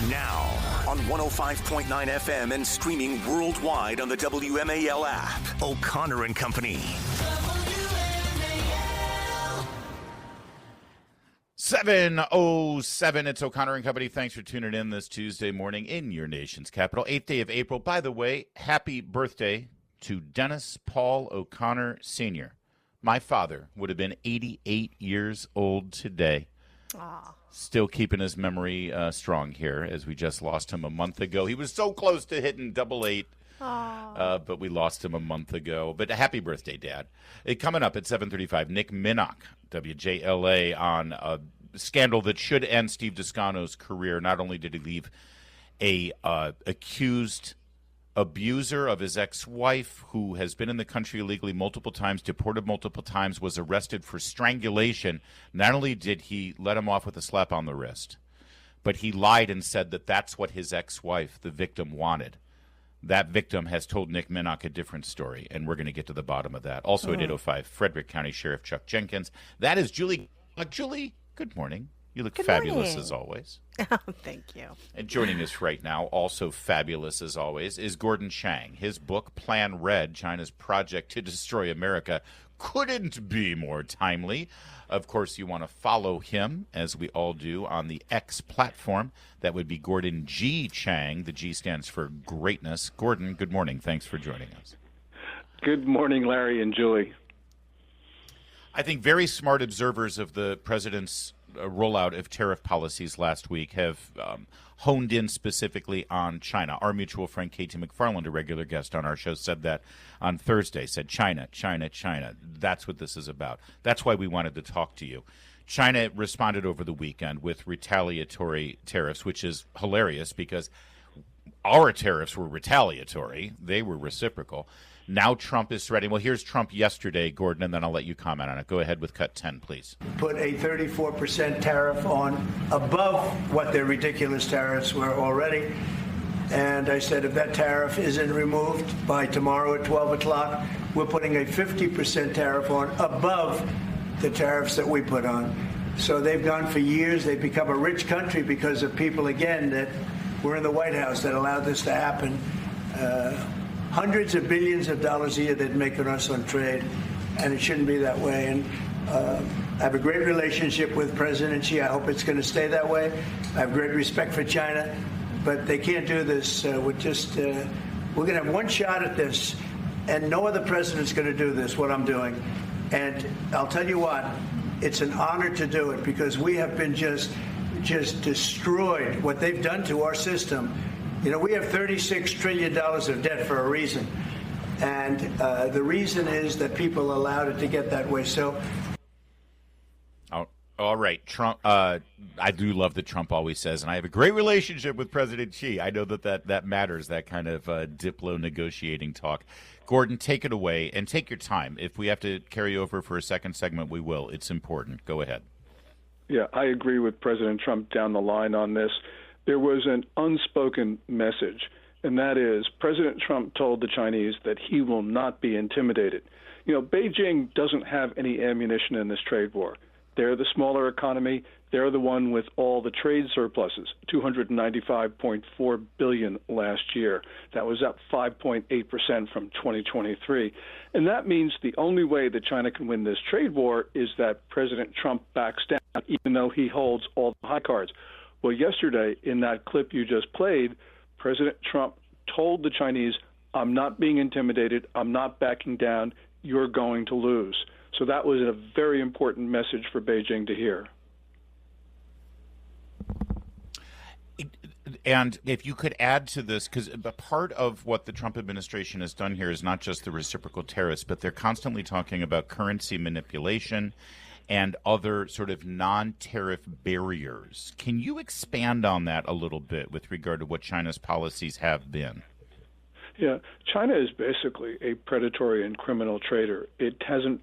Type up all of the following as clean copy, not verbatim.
Now, on 105.9 FM and streaming worldwide on the WMAL app. O'Connor and Company. 7:07. It's O'Connor and Company. Thanks for tuning in this Tuesday morning in your nation's capital, 8th day of April. By the way, happy birthday to Dennis Paul O'Connor Sr. My father would have been 88 years old today. Aww. Still keeping his memory strong here, as we just lost him a month ago. He was so close to hitting double eight, but we lost him a month ago. But happy birthday, Dad. Coming up at 7:35, Nick Minock, WJLA, on a scandal that should end Steve Descano's career. Not only did he leave a accused abuser of his ex-wife, who has been in the country illegally multiple times, deported multiple times, was arrested for strangulation. Not only did he let him off with a slap on the wrist, but he lied and said that that's what his ex-wife, the victim, wanted. That victim has told Nick Minock a different story, and we're going to get to the bottom of that. Also at 8:05, Frederick County Sheriff Chuck Jenkins. That is Julie. Julie, good morning. You look fabulous as always. Oh, thank you. And joining us right now, also fabulous as always, is Gordon Chang. His book, Plan Red, China's Project to Destroy America, couldn't be more timely. Of course, you want to follow him, as we all do, on the X platform. That would be Gordon G. Chang. The G stands for greatness. Gordon, good morning. Thanks for joining us. Good morning, Larry and Julie. I think very smart observers of the president's rollout of tariff policies last week have honed in specifically on China. Our mutual friend Katie McFarland, a regular guest on our show, said that on Thursday, said China, China, China. That's what this is about. That's why we wanted to talk to you. China responded over the weekend with retaliatory tariffs, which is hilarious because our tariffs were retaliatory. They were reciprocal. Now Trump is threatening. Well, here's Trump yesterday, Gordon, and then I'll let you comment on it. Go ahead with cut 10, please. Put a 34% tariff on above what their ridiculous tariffs were already. And I said, if that tariff isn't removed by tomorrow at 12 o'clock, we're putting a 50% tariff on above the tariffs that we put on. So they've gone for years. They've become a rich country because of people, again, that were in the White House that allowed this to happen. Hundreds of billions of dollars a year they'd make on us on trade, and it shouldn't be that way. And I have a great relationship with President Xi. I hope it's going to stay that way. I have great respect for China, but they can't do this. We're going to have one shot at this, and no other president's going to do this, what I'm doing. And I'll tell you what, it's an honor to do it because we have been just destroyed. What they've done to our system. You know, we have $36 trillion of debt for a reason. And the reason is that people allowed it to get that way. So, all right. Trump, I do love that Trump always says, and I have a great relationship with President Xi. I know that matters, that kind of diplo negotiating talk. Gordon, take it away and take your time. If we have to carry over for a second segment, we will. It's important. Go ahead. Yeah, I agree with President Trump down the line on this. There was an unspoken message, and that is President Trump told the Chinese that he will not be intimidated. You know, Beijing doesn't have any ammunition in this trade war. They're the smaller economy. They're the one with all the trade surpluses, $295.4 billion last year. That was up 5.8% from 2023. And that means the only way that China can win this trade war is that President Trump backs down, even though he holds all the high cards. Well, yesterday, in that clip you just played, President Trump told the Chinese, I'm not being intimidated, I'm not backing down, you're going to lose. So that was a very important message for Beijing to hear. And if you could add to this, because part of what the Trump administration has done here is not just the reciprocal tariffs, but they're constantly talking about currency manipulation and other sort of non-tariff barriers. Can you expand on that a little bit with regard to what China's policies have been? Yeah, China is basically a predatory and criminal trader. It hasn't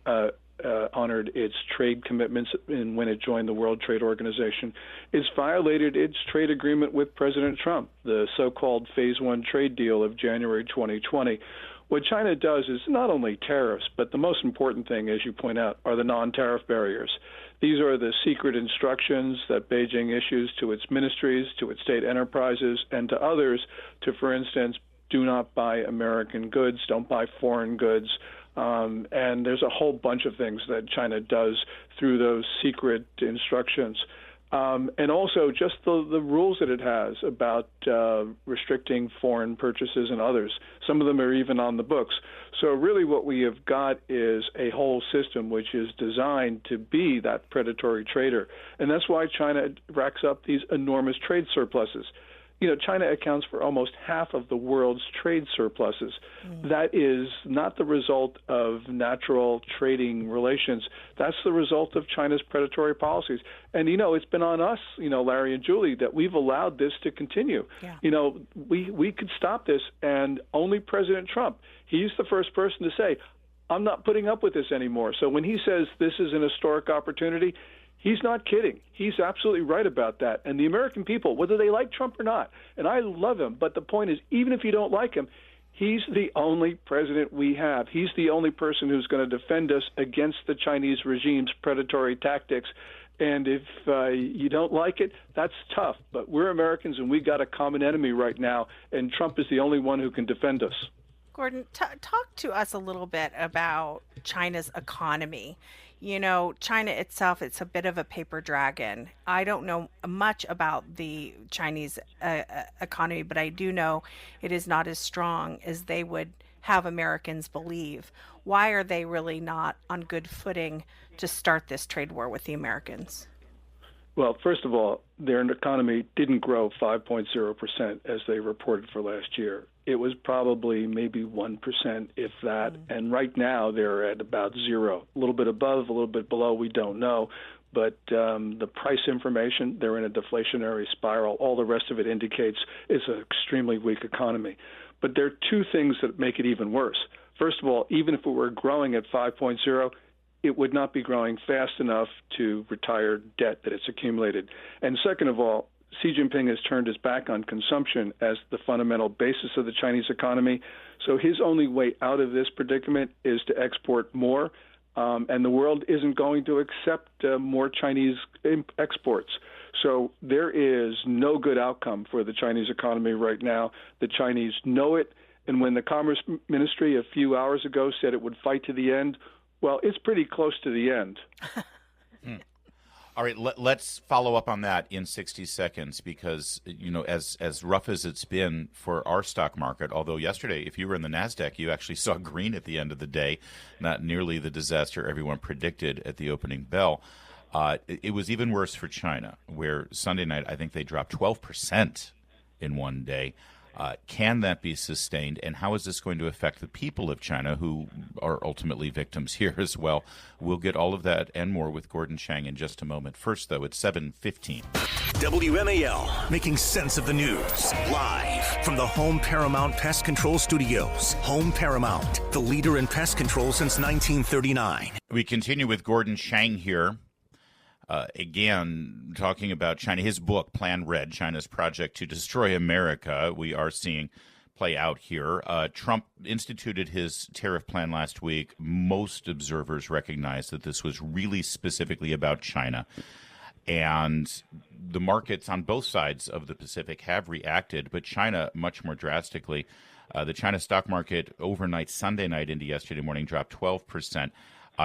honored its trade commitments when it joined the World Trade Organization. It's violated its trade agreement with President Trump, the so-called Phase 1 trade deal of January 2020. What China does is not only tariffs, but the most important thing, as you point out, are the non-tariff barriers. These are the secret instructions that Beijing issues to its ministries, to its state enterprises, and to others to, for instance, do not buy American goods, don't buy foreign goods. And there's a whole bunch of things that China does through those secret instructions. And also just the rules that it has about restricting foreign purchases and others. Some of them are even on the books. So really what we have got is a whole system which is designed to be that predatory trader. And that's why China racks up these enormous trade surpluses. You know, China accounts for almost half of the world's trade surpluses. That is not the result of natural trading relations. That's the result of China's predatory policies. And, you know, it's been on us, you know, Larry and Julie, that we've allowed this to continue. Yeah. You know, we could stop this, and only President Trump, he's the first person to say, I'm not putting up with this anymore. So when he says this is an historic opportunity, he's not kidding. He's absolutely right about that. And the American people, whether they like Trump or not, and I love him, but the point is, even if you don't like him, he's the only president we have. He's the only person who's going to defend us against the Chinese regime's predatory tactics. And if you don't like it, that's tough. But we're Americans, and we got a common enemy right now, and Trump is the only one who can defend us. Gordon, talk to us a little bit about China's economy. You know, China itself, it's a bit of a paper dragon. I don't know much about the Chinese economy, but I do know it is not as strong as they would have Americans believe. Why are they really not on good footing to start this trade war with the Americans? Well, first of all, their economy didn't grow 5.0% as they reported for last year. It was probably maybe 1%, if that. And right now they're at about zero, a little bit above, a little bit below, we don't know. But the price information, they're in a deflationary spiral. All the rest of it indicates it's an extremely weak economy. But there are two things that make it even worse. First of all, even if it were growing at 5.0, it would not be growing fast enough to retire debt that it's accumulated. And second of all, Xi Jinping has turned his back on consumption as the fundamental basis of the Chinese economy. So his only way out of this predicament is to export more, and the world isn't going to accept more Chinese exports. So there is no good outcome for the Chinese economy right now. The Chinese know it, and when the Commerce Ministry a few hours ago said it would fight to the end, well, it's pretty close to the end. All right, let's follow up on that in 60 seconds because, you know, as rough as it's been for our stock market, although yesterday, if you were in the NASDAQ, you actually saw green at the end of the day, not nearly the disaster everyone predicted at the opening bell. It was even worse for China, where Sunday night, I think they dropped 12% in one day. Can that be sustained, and how is this going to affect the people of China who are ultimately victims here as well? We'll get all of that and more with Gordon Chang in just a moment. First, though, it's 7:15. WMAL, making sense of the news. Live from the Home Paramount Pest Control Studios. Home Paramount, the leader in pest control since 1939. We continue with Gordon Chang here. Again, talking about China, his book, Plan Red, China's Project to Destroy America, we are seeing play out here. Trump instituted his tariff plan last week. Most observers recognize that this was really specifically about China. And the markets on both sides of the Pacific have reacted, but China much more drastically. The China stock market overnight, Sunday night into yesterday morning, dropped 12%.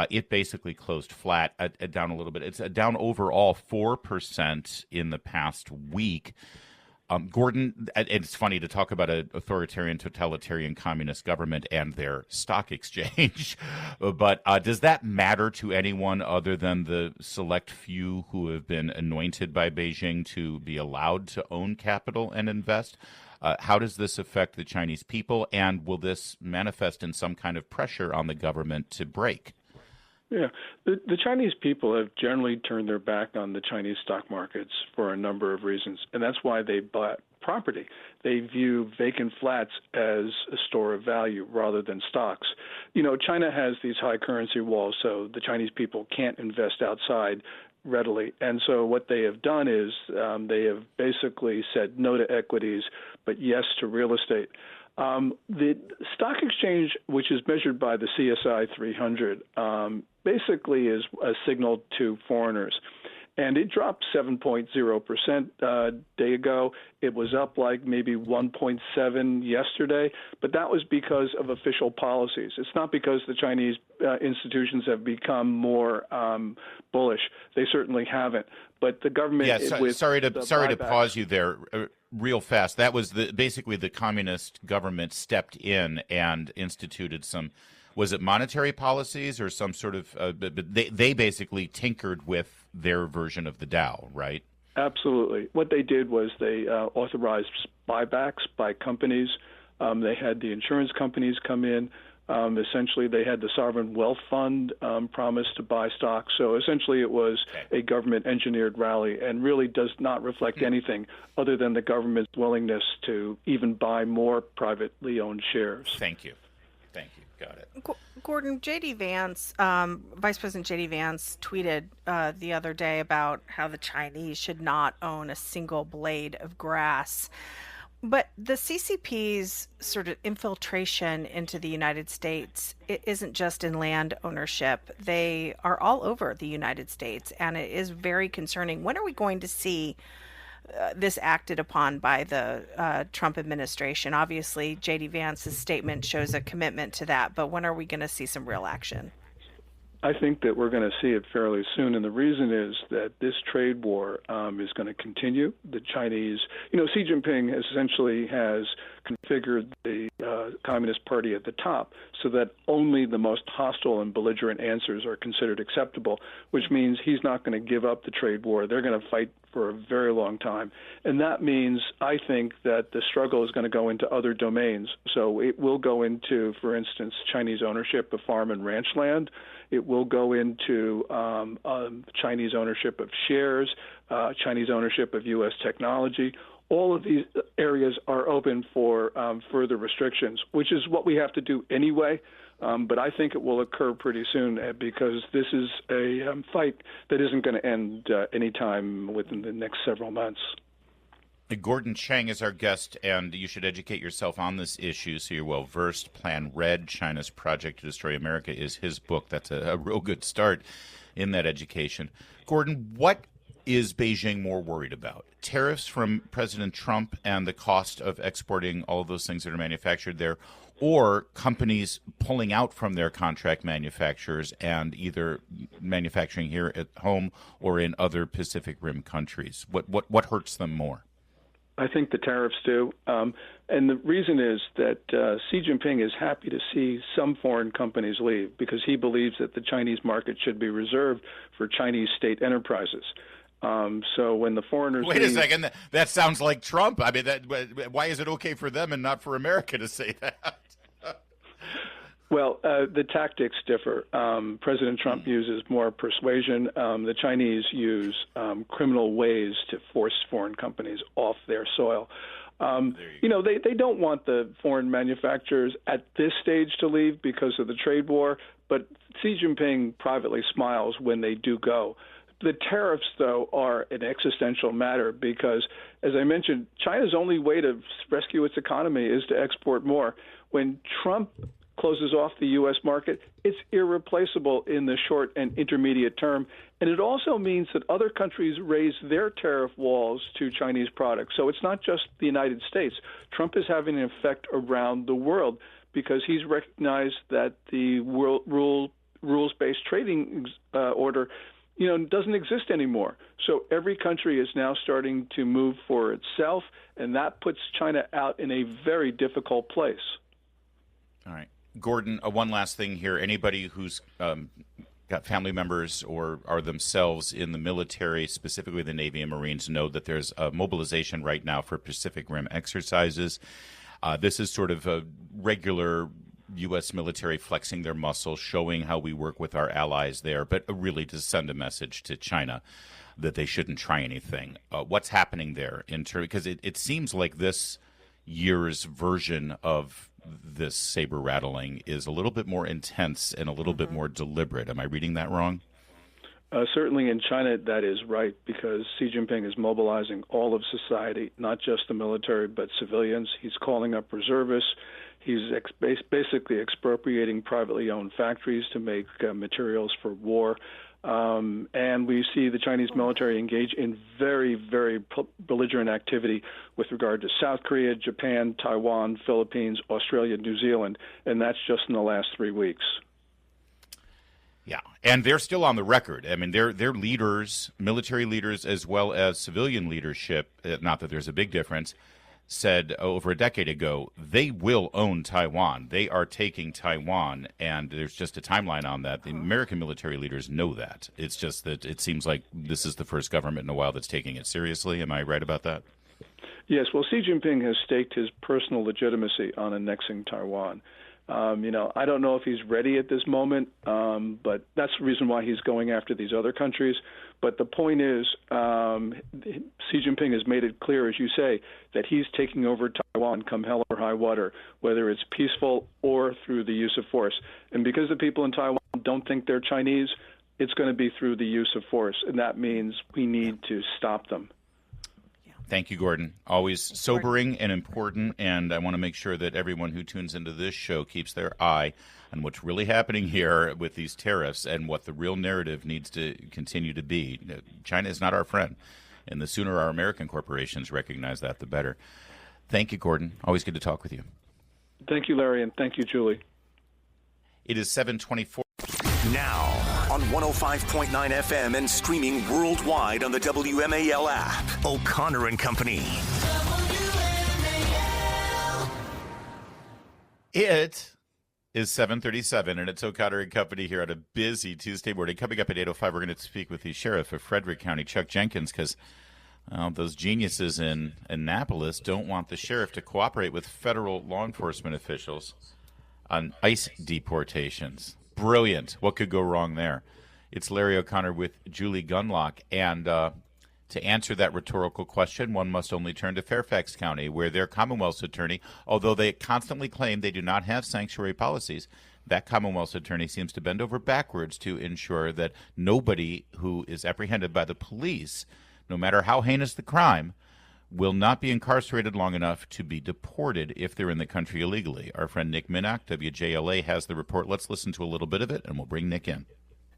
It basically closed flat, down a little bit. It's down overall 4% in the past week. Gordon, it's funny to talk about an authoritarian, totalitarian communist government and their stock exchange, but does that matter to anyone other than the select few who have been anointed by Beijing to be allowed to own capital and invest? How does this affect the Chinese people, and will this manifest in some kind of pressure on the government to break? Yeah, the Chinese people have generally turned their back on the Chinese stock markets for a number of reasons, and that's why they bought property. They view vacant flats as a store of value rather than stocks. You know, China has these high currency walls, so the Chinese people can't invest outside readily. And so what they have done is they have basically said no to equities, but yes to real estate. The stock exchange, which is measured by the CSI 300, basically is a signal to foreigners. And it dropped 7.0% a day ago. It was up like maybe 1.7 yesterday, but that was because of official policies. It's not because the Chinese institutions have become more bullish. They certainly haven't. But the government, sorry to pause you there, real fast. That was basically the communist government stepped in and instituted some. Was it monetary policies or some sort of? They basically tinkered with their version of the Dow, right? Absolutely. What they did was they authorized buybacks by companies. They had the insurance companies come in. Essentially, they had the sovereign wealth fund promise to buy stocks. So essentially, it was a government-engineered rally, and really does not reflect anything other than the government's willingness to even buy more privately owned shares. Thank you. Got it. Gordon, J.D. Vance, Vice President J.D. Vance tweeted the other day about how the Chinese should not own a single blade of grass. But the CCP's sort of infiltration into the United States, it isn't just in land ownership. They are all over the United States, and it is very concerning. When are we going to see this acted upon by the Trump administration? Obviously, J.D. Vance's statement shows a commitment to that, but when are we going to see some real action? I think that we're going to see it fairly soon, and the reason is that this trade war is going to continue. The Chinese, Xi Jinping essentially has configured the Communist Party at the top so that only the most hostile and belligerent answers are considered acceptable, which means he's not going to give up the trade war. They're going to fight for a very long time. And that means, I think, that the struggle is going to go into other domains. So it will go into, for instance, Chinese ownership of farm and ranch land. It will go into Chinese ownership of shares, Chinese ownership of U.S. technology. All of these areas are open for further restrictions, which is what we have to do anyway. But I think it will occur pretty soon because this is a fight that isn't going to end anytime within the next several months. Gordon Chang is our guest, and you should educate yourself on this issue so you're well versed. Plan Red, China's Project to Destroy America is his book. That's a real good start in that education. Gordon, what is Beijing more worried about? Tariffs from President Trump and the cost of exporting all of those things that are manufactured there, or companies pulling out from their contract manufacturers and either manufacturing here at home or in other Pacific Rim countries? What hurts them more? I think the tariffs do. And the reason is that Xi Jinping is happy to see some foreign companies leave because he believes that the Chinese market should be reserved for Chinese state enterprises. So when the foreigners Wait a second. That sounds like Trump. I mean, why is it okay for them and not for America to say that? Well, the tactics differ. President Trump uses more persuasion. The Chinese use criminal ways to force foreign companies off their soil. They don't want the foreign manufacturers at this stage to leave because of the trade war, but Xi Jinping privately smiles when they do go. The tariffs, though, are an existential matter because, as I mentioned, China's only way to rescue its economy is to export more. When Trump closes off the U.S. market, it's irreplaceable in the short and intermediate term. And it also means that other countries raise their tariff walls to Chinese products. So it's not just the United States. Trump is having an effect around the world because he's recognized that the rules-based trading order doesn't exist anymore. So every country is now starting to move for itself, and that puts China out in a very difficult place. All right. Gordon, one last thing here. Anybody who's got family members or are themselves in the military, specifically the Navy and Marines, know that there's a mobilization right now for Pacific Rim exercises. This is sort of a regular U.S. military flexing their muscle, showing how we work with our allies there, but really to send a message to China that they shouldn't try anything. What's happening there because it seems like this year's version of this saber rattling is a little bit more intense and a little bit more deliberate. Am I reading that wrong? Certainly in China, that is right, because Xi Jinping is mobilizing all of society, not just the military, but civilians. He's calling up reservists. He's basically expropriating privately owned factories to make materials for war. And we see the Chinese military engage in very, very belligerent activity with regard to South Korea, Japan, Taiwan, Philippines, Australia, New Zealand, and that's just in the last 3 weeks. Yeah, and they're still on the record. I mean, their leaders, military leaders as well as civilian leadership, not that there's a big difference, said over a decade ago, they will own Taiwan. They are taking Taiwan, and there's just a timeline on that. The American military leaders know that. It's just that it seems like this is the first government in a while that's taking it seriously. Am I right about that? Yes, well, Xi Jinping has staked his personal legitimacy on annexing Taiwan. I don't know if he's ready at this moment, but that's the reason why he's going after these other countries. But the point is, Xi Jinping has made it clear, as you say, that he's taking over Taiwan come hell or high water, whether it's peaceful or through the use of force. And because the people in Taiwan don't think they're Chinese, it's going to be through the use of force, and that means we need to stop them. Thank you, Gordon. Always sobering and important, and I want to make sure that everyone who tunes into this show keeps their eye on what's really happening here with these tariffs and what the real narrative needs to continue to be. China is not our friend, and the sooner our American corporations recognize that, the better. Thank you, Gordon. Always good to talk with you. Thank you, Larry, and thank you, Julie. It is 7:24. Now on 105.9 FM and streaming worldwide on the WMAL app. O'Connor and Company. It is 7:37, and it's O'Connor and Company here on a busy Tuesday morning. Coming up at 8:05, we're going to speak with the sheriff of Frederick County, Chuck Jenkins, because those geniuses in Annapolis don't want the sheriff to cooperate with federal law enforcement officials on ICE deportations. Brilliant. What could go wrong there? It's Larry O'Connor with Julie Gunlock. And to answer that rhetorical question, one must only turn to Fairfax County, where their Commonwealth's attorney, although they constantly claim they do not have sanctuary policies, that Commonwealth's attorney seems to bend over backwards to ensure that nobody who is apprehended by the police, no matter how heinous the crime, will not be incarcerated long enough to be deported if they're in the country illegally. Our friend Nick Minock, WJLA, has the report. Let's listen to a little bit of it, and we'll bring Nick in.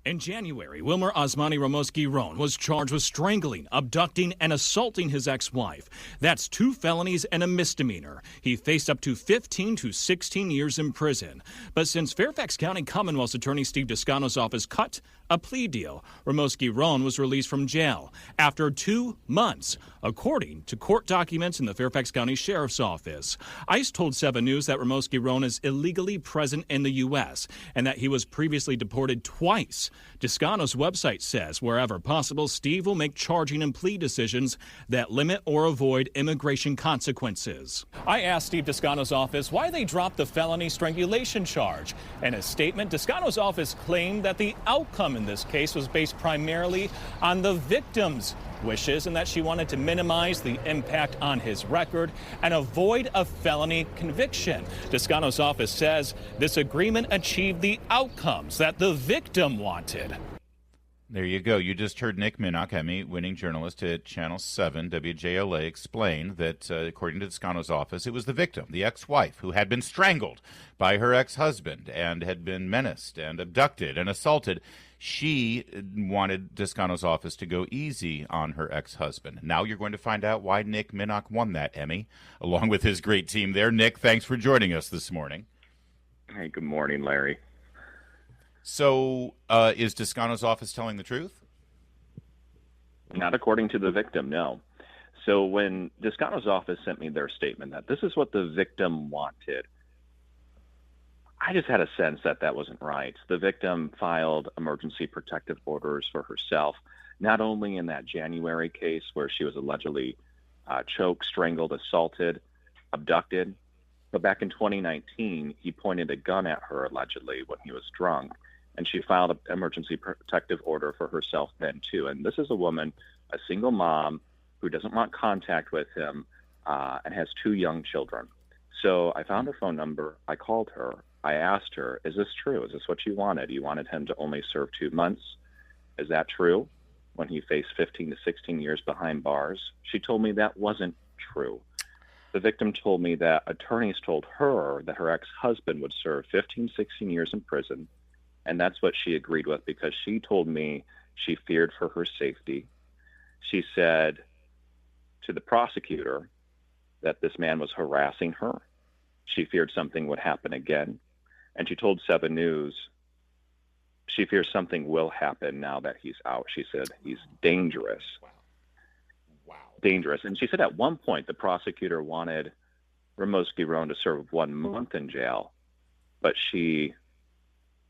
In January, Wilmer Osmani Ramoski-Roan was charged with strangling, abducting, and assaulting his ex-wife. That's 2 felonies and a misdemeanor. He faced up to 15 to 16 years in prison. But since Fairfax County Commonwealth's Attorney Steve Descano's office cut a plea deal, Ramoski-Roan was released from jail after 2 months, according to court documents in the Fairfax County Sheriff's Office. ICE told 7 News that Ramoski-Roan is illegally present in the U.S. and that he was previously deported twice. Descano's website says wherever possible, Steve will make charging and plea decisions that limit or avoid immigration consequences. I asked Steve Descano's office why they dropped the felony strangulation charge. In a statement, Descano's office claimed that the outcome in this case was based primarily on the victim's wishes and that she wanted to minimize the impact on his record and avoid a felony conviction. Descano's office says this agreement achieved the outcomes that the victim wanted. There you go. You just heard Nick Minock, Emmy-winning journalist at Channel 7, WJLA, explain that, according to Descano's office, it was the victim, the ex-wife, who had been strangled by her ex-husband and had been menaced and abducted and assaulted. She wanted Descano's office to go easy on her ex-husband. Now you're going to find out why Nick Minock won that Emmy, along with his great team there. Nick, thanks for joining us this morning. Hey, good morning, Larry. So, is Descano's office telling the truth? Not according to the victim, no. So when Descano's office sent me their statement that this is what the victim wanted, I just had a sense that that wasn't right. The victim filed emergency protective orders for herself, not only in that January case where she was allegedly choked, strangled, assaulted, abducted, but back in 2019, he pointed a gun at her allegedly when he was drunk, and she filed an emergency protective order for herself then too. And this is a woman, a single mom, who doesn't want contact with him and has 2 young children. So I found her phone number. I called her. I asked her, is this true? Is this what you wanted? You wanted him to only serve 2 months? Is that true? When he faced 15 to 16 years behind bars, she told me that wasn't true. The victim told me that attorneys told her that her ex-husband would serve 15, 16 years in prison, and that's what she agreed with because she told me she feared for her safety. She said to the prosecutor that this man was harassing her. She feared something would happen again. And she told 7 News she fears something will happen now that he's out. She said he's dangerous. Wow. Dangerous. And she said at one point the prosecutor wanted Rimouski-Roan to serve 1 month in jail, but she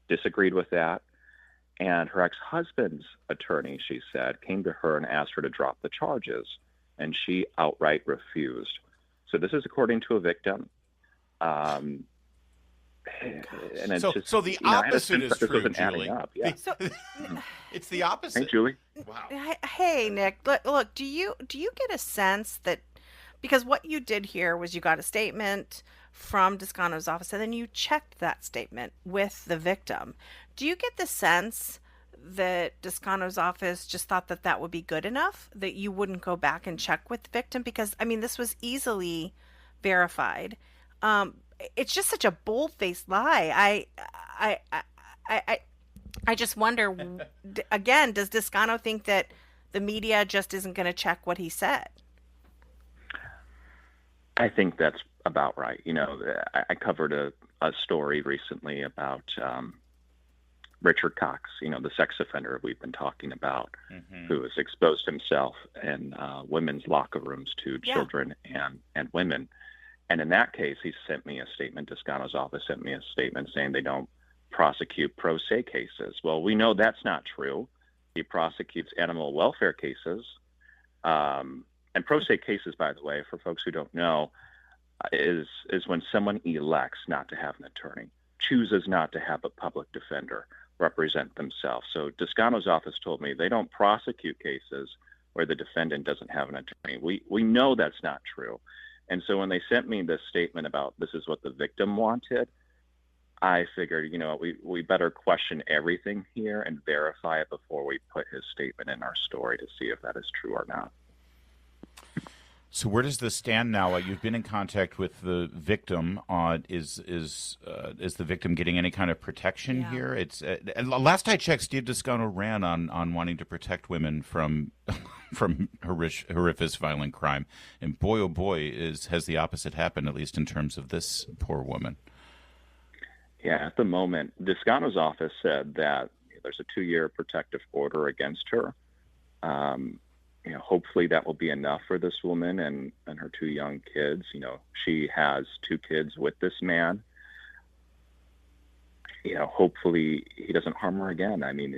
disagreed with that. And her ex-husband's attorney, she said, came to her and asked her to drop the charges, and she outright refused. So this is according to a victim. And it's so the opposite is true, Julie. Yeah. It's the opposite. Hey, Julie. Wow. Hey, Nick. Look. Do you get a sense that because what you did here was you got a statement from Descano's office and then you checked that statement with the victim? Do you get the sense that Descano's office just thought that that would be good enough, that you wouldn't go back and check with the victim? Because I mean, this was easily verified. It's just such a bold-faced lie. I just wonder, again, does Descano think that the media just isn't going to check what he said? I think that's about right. You know, I covered a story recently about Richard Cox, you know, the sex offender we've been talking about, who has exposed himself in women's locker rooms to children and women. And in that case, he sent me a statement. Descano's office sent me a statement saying they don't prosecute pro se cases. Well, we know that's not true. He prosecutes animal welfare cases. And pro se cases, by the way, for folks who don't know, is when someone elects not to have an attorney, chooses not to have a public defender represent themselves. So Descano's office told me they don't prosecute cases where the defendant doesn't have an attorney. We know that's not true. And so when they sent me this statement about this is what the victim wanted, I figured, you know, we better question everything here and verify it before we put his statement in our story to see if that is true or not. So where does this stand now? You've been in contact with the victim. Is the victim getting any kind of protection here? It's last I checked, Steve Descano ran on wanting to protect women from horrific violent crime, and boy oh boy has the opposite happened, at least in terms of this poor woman. Yeah, at the moment, Descano's office said that there's a 2-year protective order against her. You know, hopefully that will be enough for this woman and her 2 young kids. You know, she has 2 kids with this man. You know, hopefully he doesn't harm her again. I mean,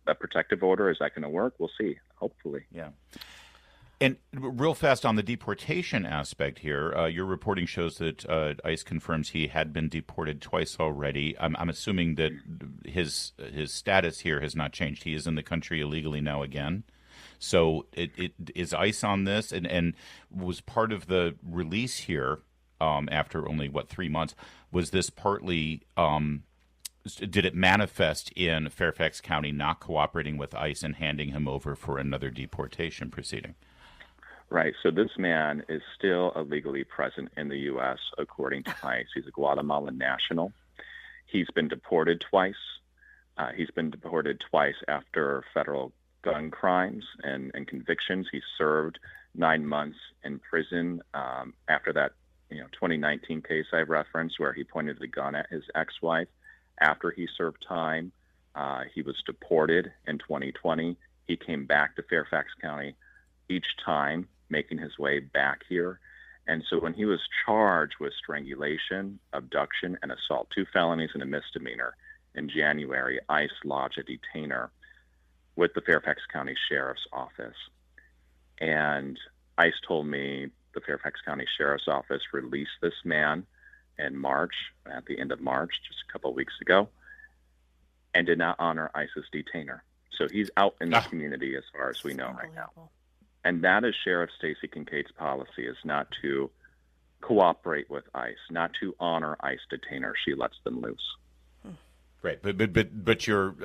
a protective order, is that going to work? We'll see. Hopefully. Yeah. And real fast on the deportation aspect here, your reporting shows that ICE confirms he had been deported twice already. I'm assuming that his status here has not changed. He is in the country illegally now again. So it is ICE on this, and was part of the release here after only 3 months. Was this partly? Did it manifest in Fairfax County not cooperating with ICE and handing him over for another deportation proceeding? Right. So this man is still illegally present in the U.S. according to ICE. He's a Guatemalan national. He's been deported twice. He's been deported twice after federal gun crimes and convictions. He served 9 months in prison after that 2019 case I referenced where he pointed the gun at his ex-wife. After he served time, he was deported in 2020. He came back to Fairfax County each time, making his way back here. And so when he was charged with strangulation, abduction, and assault, 2 felonies and a misdemeanor, in January, ICE lodged a detainer with the Fairfax County Sheriff's Office. And ICE told me the Fairfax County Sheriff's Office released this man in March, at the end of March, just a couple of weeks ago, and did not honor ICE's detainer. So he's out in the community as far as we know right now. And that is Sheriff Stacey Kincaid's policy, is not to cooperate with ICE, not to honor ICE detainers. She lets them loose. Right, but you're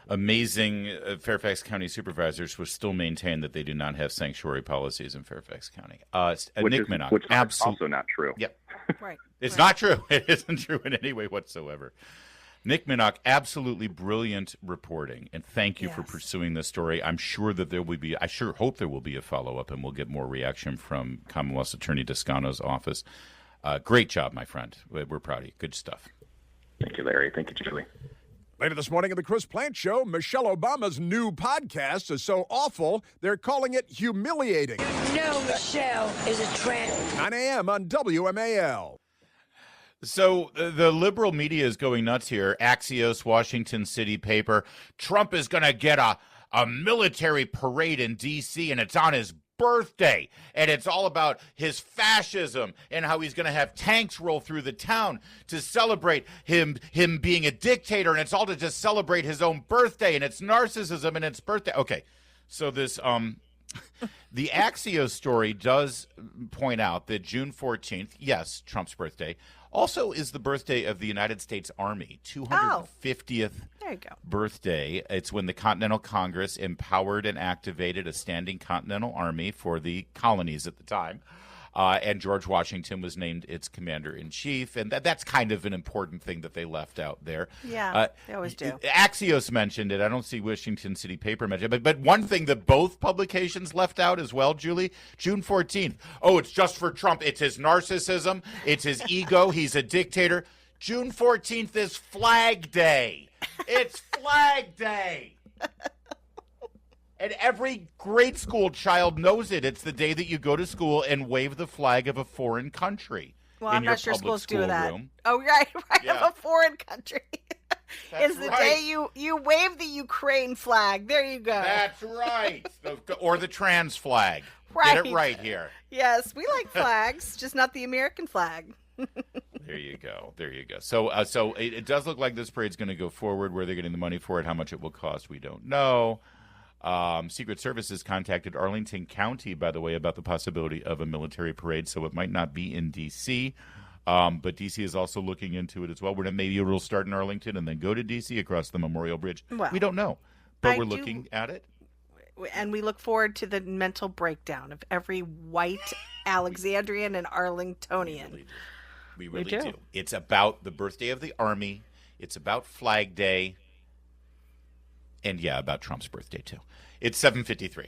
amazing Fairfax County supervisors will still maintain that they do not have sanctuary policies in Fairfax County. Nick Minock, which is absolutely also not true. Yep. Right. It's not true. It isn't true in any way whatsoever. Nick Minock, absolutely brilliant reporting, and thank you for pursuing this story. I'm sure that there will be, I sure hope there will be a follow-up, and we'll get more reaction from Commonwealth's Attorney Toscano's office. Great job, my friend. We're proud of you. Good stuff. Thank you, Larry. Thank you, Julie. Later this morning on the Chris Plant Show, Michelle Obama's new podcast is so awful, they're calling it humiliating. No, Michelle is a tramp. 9 a.m. on WMAL. So the liberal media is going nuts here. Axios, Washington City paper. Trump is going to get a military parade in D.C., and it's on his birthday, and it's all about his fascism and how he's going to have tanks roll through the town to celebrate him being a dictator, and it's all to just celebrate his own birthday, and it's narcissism and it's birthday. Okay, so this the Axios story does point out that June 14th, yes, Trump's birthday, also is the birthday of the United States Army, 250th there you go. birthday. It's when the Continental Congress empowered and activated a standing Continental Army for the colonies at the time. And George Washington was named its commander-in-chief, and that's kind of an important thing that they left out there. Yeah, they always do. Axios mentioned it. I don't see Washington City paper mentioned it. But one thing that both publications left out as well, Julie, June 14th. Oh, it's just for Trump. It's his narcissism. It's his ego. He's a dictator. June 14th is Flag Day. It's Flag Day. And every grade school child knows it. It's the day that you go to school and wave the flag of a foreign country. Well, I'm not sure supposed to do that. Room. Oh, right, Yeah. of a foreign country. That's It's the right. day you wave the Ukraine flag. There you go. That's right. Or the trans flag. Right. Get it right here. Yes, we like flags, just not the American flag. There you go. There you go. So it does look like this parade's going to go forward. Where they're getting the money for it, how much it will cost, we don't know. Secret Services contacted Arlington County, by the way, about the possibility of a military parade, so it might not be in D.C., but D.C. is also looking into it as well. Maybe it'll start in Arlington and then go to D.C. across the Memorial Bridge. Well, we don't know, but I we're do- looking at it. And we look forward to the mental breakdown of every white Alexandrian and Arlingtonian. We really do. do. It's about the birthday of the Army. It's about Flag Day. And, yeah, about Trump's birthday, too. It's 7:53.